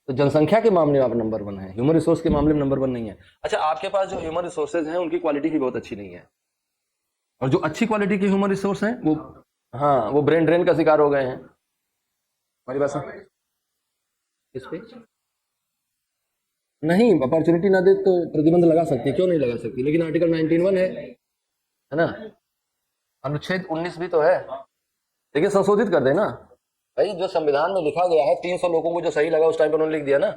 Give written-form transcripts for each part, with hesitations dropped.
तो जनसंख्या के मामले में आप नंबर 1 है, ह्यूमन रिसोर्स के मामले में नंबर 1 नहीं है। अच्छा, आपके पास जो ह्यूमन रिसोर्सेज हैं उनकी क्वालिटी भी बहुत अच्छी नहीं है, और जो अच्छी क्वालिटी के ह्यूमन रिसोर्स हैं वो, हाँ, वो ब्रेन ड्रेन का शिकार हो गए हैं। हमारी बात समझ, किस पे नहीं, अपॉर्चुनिटी ना दे तो प्रतिबंध लगा सकती है, क्यों नहीं लगा सकती, लेकिन आर्टिकल 19(1) है ना, अनुच्छेद 19 भी तो है, लेकिन संशोधित कर देना भाई। जो संविधान में लिखा गया है, 300 लोगों को जो सही लगा उस टाइम पर उन्होंने लिख दिया ना,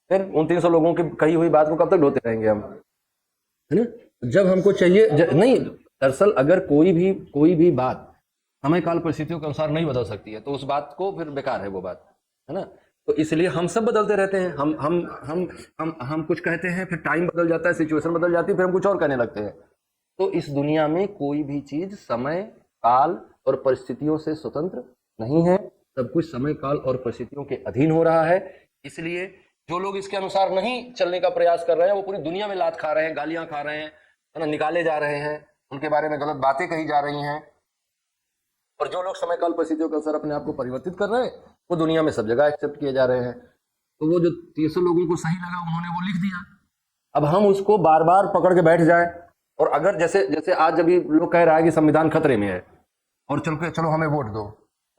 फिर उन 300 लोगों की कही हुई बात को कब तक ढोते रहेंगे हम, है ना। जब हमको चाहिए नहीं, दरअसल अगर कोई भी बात समय काल परिस्थितियों के अनुसार नहीं बदल सकती है तो उस बात को फिर बेकार है वो बात, है ना। तो इसलिए हम सब बदलते रहते हैं, हम कुछ कहते हैं, फिर टाइम बदल जाता है, सिचुएशन बदल जाती है, फिर हम कुछ और कहने लगते हैं। तो इस दुनिया में कोई भी चीज समय काल और परिस्थितियों से स्वतंत्र नहीं है, सब कुछ समय काल और परिस्थितियों के अधीन हो रहा है। इसलिए जो लोग इसके अनुसार नहीं चलने का प्रयास कर रहे हैं वो पूरी दुनिया में लात खा रहे हैं, गालियां खा रहे हैं, है ना, निकाले जा रहे हैं, उनके बारे में गलत बातें कही जा रही हैं। और जो लोग समय काल परिस्थितियों के अनुसार अपने आप को परिवर्तित कर रहे हैं वो दुनिया में सब जगह एक्सेप्ट किए जा रहे हैं। तो वो जो 300 लोगों को सही लगा उन्होंने वो लिख दिया, अब हम उसको बार बार पकड़ के बैठ जाए। और अगर जैसे जैसे आज जब लोग कह रहा है कि संविधान खतरे में है और चलो हमें वोट दो,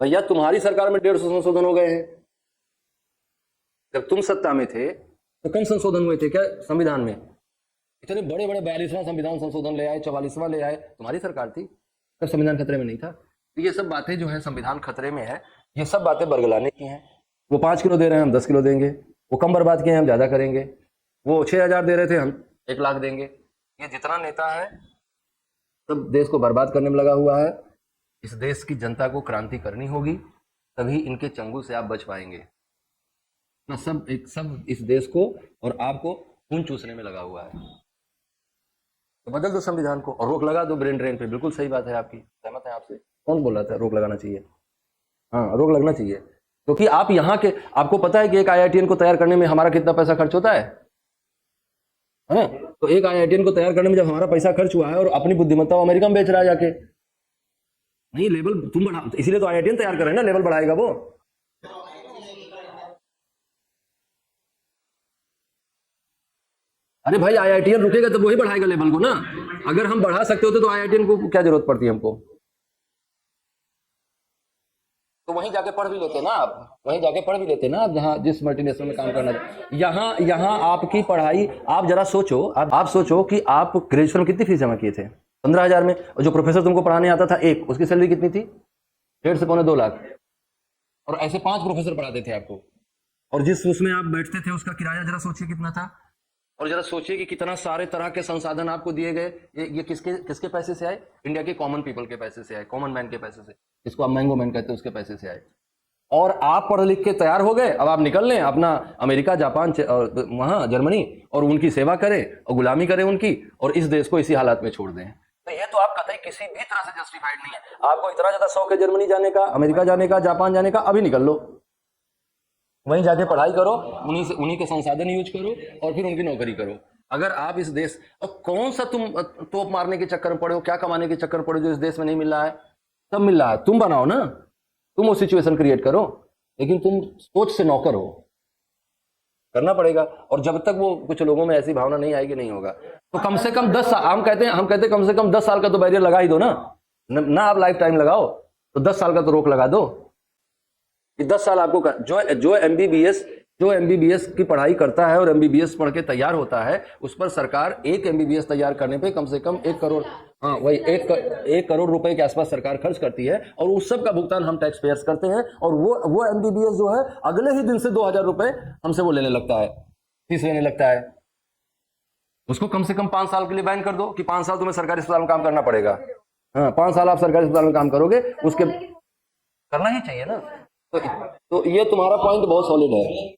भैया तुम्हारी सरकार में 150 संशोधन हो गए हैं, जब तुम सत्ता में थे तो कम संशोधन हुए थे क्या संविधान में? इतने बड़े बड़े 42वां संविधान संशोधन ले आए, 44वां ले आए, तुम्हारी सरकार थी, तब संविधान खतरे में नहीं था। तो ये सब बातें जो है संविधान खतरे में है, ये सब बातें बरगलाने की हैं। वो 5 किलो दे रहे हैं, हम 10 किलो देंगे, वो कम बर्बाद किए हैं, हम ज्यादा करेंगे, वो 6,000 दे रहे थे, हम 1 लाख देंगे। ये जितना नेता है सब देश को बर्बाद करने में लगा हुआ है। इस देश की जनता को क्रांति करनी होगी, तभी इनके चंगुल से आप बच पाएंगे। ना सब इस देश को और आपको खून चूसने में लगा हुआ है। तो बदल दो संविधान को और रोक लगा दो ब्रेन ड्रेन पे। बिल्कुल सही बात है आपकी, सहमत है आपसे। कौन बोल रहा था रोक लगाना चाहिए? हाँ, रोक लगना चाहिए, क्योंकि आप यहाँ के, आपको पता है कि एक IITian को तैयार करने में हमारा कितना पैसा खर्च होता है? तो एक IITian को तैयार करने में जब हमारा पैसा खर्च हुआ है और अपनी बुद्धिमत्ता वो अमेरिका में बेच रहा है जाके, नहीं लेवल तुम बढ़ा, इसीलिए तो IITian तैयार कर रहे हैं ना, लेवल बढ़ाएगा वो। अरे भाई IITian रुकेगा तो वही बढ़ाएगा लेवल को ना। अगर हम बढ़ा सकते होते तो IITian को क्या जरूरत पड़ती है हमको? तो वहीं जाके पढ़ भी लेते ना आप, वहीं जाके पढ़ भी लेते ना आप, जहां जिस मल्टीनेशनल में काम करना था। यहाँ यहाँ आपकी पढ़ाई, आप जरा सोचो, आप सोचो कि आप ग्रेजुएशन में कितनी फीस जमा किए थे? 15,000 में। और जो प्रोफेसर तुमको पढ़ाने आता था एक, उसकी सैलरी कितनी थी? 1.5 से पौने 2 लाख। और ऐसे 5 प्रोफेसर पढ़ाते थे आपको, और जिस उसमें आप बैठते थे उसका किराया जरा सोचिए कितना था। और जरा सोचिए कि कितना सारे तरह के संसाधन आपको दिए गए। ये किसके किसके पैसे से आए? इंडिया के कॉमन पीपल के पैसे से आए, कॉमन मैन के पैसे से, जिसको आप मैंगो मैन कहते हैं, उसके पैसे से आए। और आप पढ़ लिख के तैयार हो गए, अब आप निकल लें अपना अमेरिका, जापान, वहां जर्मनी, और उनकी सेवा करें और गुलामी करें उनकी, और इस देश को इसी हालात में छोड़ दें। तो ये तो आप कतई किसी भी तरह से जस्टिफाइड नहीं है। आपको इतना ज्यादा शौक है जर्मनी जाने का, अमेरिका जाने का, जापान जाने का, अभी निकल लो, वहीं जाके पढ़ाई करो, उन्हीं के संसाधन यूज करो और फिर उनकी नौकरी करो। अगर आप इस देश, और कौन सा तुम तोप मारने के चक्कर में पड़े हो, क्या कमाने के चक्कर में पड़े हो जो इस देश में नहीं मिल रहा है? सब मिल रहा है, तुम बनाओ ना, तुम वो सिचुएशन क्रिएट करो, लेकिन तुम सोच से नौकर हो, करना पड़ेगा। और जब तक वो कुछ लोगों में ऐसी भावना नहीं आएगी, नहीं होगा। तो कम से कम 10 साल, हम कहते हैं कम से कम 10 साल का तो बैरियर लगा ही दो ना आप लाइफ टाइम लगाओ, तो 10 साल का तो रोक लगा दो कि 10 साल आपको जो एमबीबीएस की पढ़ाई करता है और एमबीबीएस पढ़ के तैयार होता है, उस पर सरकार एक एमबीबीएस तैयार करने पे कम से कम 1 करोड़, हाँ वही 1 करोड़ रुपए के आसपास सरकार खर्च करती है, और उस सब का भुगतान हम टैक्स पेयर्स करते हैं। और वो एमबीबीएस जो है अगले ही दिन से 2,000 रुपए हमसे वो लेने लगता है, फीस लेने लगता है। उसको कम से कम 5 साल के लिए बैन कर दो कि 5 साल तुम्हें सरकारी अस्पताल में काम करना पड़ेगा। हाँ, 5 साल आप सरकारी अस्पताल में काम करोगे, उसके करना ही चाहिए ना। तो ये तुम्हारा पॉइंट बहुत सॉलिड है।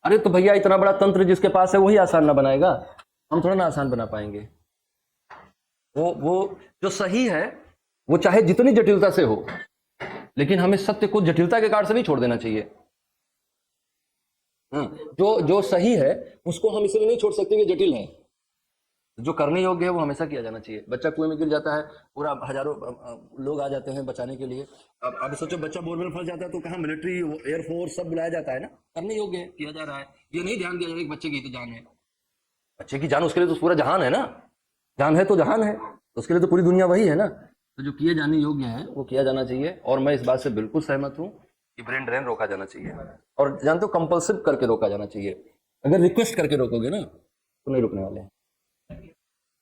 अरे तो भैया इतना बड़ा तंत्र जिसके पास है वही आसान ना बनाएगा, हम थोड़ा ना आसान बना पाएंगे। वो जो सही है वो चाहे जितनी जटिलता से हो, लेकिन हमें सत्य को जटिलता के कारण से नहीं छोड़ देना चाहिए। जो सही है उसको हम इसलिए नहीं छोड़ सकते कि जटिल है, जो करने योग्य है वो हमेशा किया जाना चाहिए। बच्चा कुएं में गिर जाता है, पूरा हजारों लोग आ जाते हैं बचाने के लिए। अब सोचो बच्चा बोर में फंस जाता है तो कहाँ मिलिट्री, एयरफोर्स सब बुलाया जाता है ना, करने योग्य है, किया जा रहा है। ये नहीं ध्यान दिया जाए कि बच्चे की तो जान है, बच्चे की जान उसके लिए तो पूरा जहान है ना, जान है तो जहान है, तो उसके लिए तो पूरी दुनिया वही है ना। तो जो किए जाने योग्य है वो किया जाना चाहिए। और मैं इस बात से बिल्कुल सहमत हूँ कि ब्रेन ड्रेन रोका जाना चाहिए, और जानते हो कंपल्सिव करके रोका जाना चाहिए। अगर रिक्वेस्ट करके रोकोगे ना तो नहीं रुकने वाले हैं।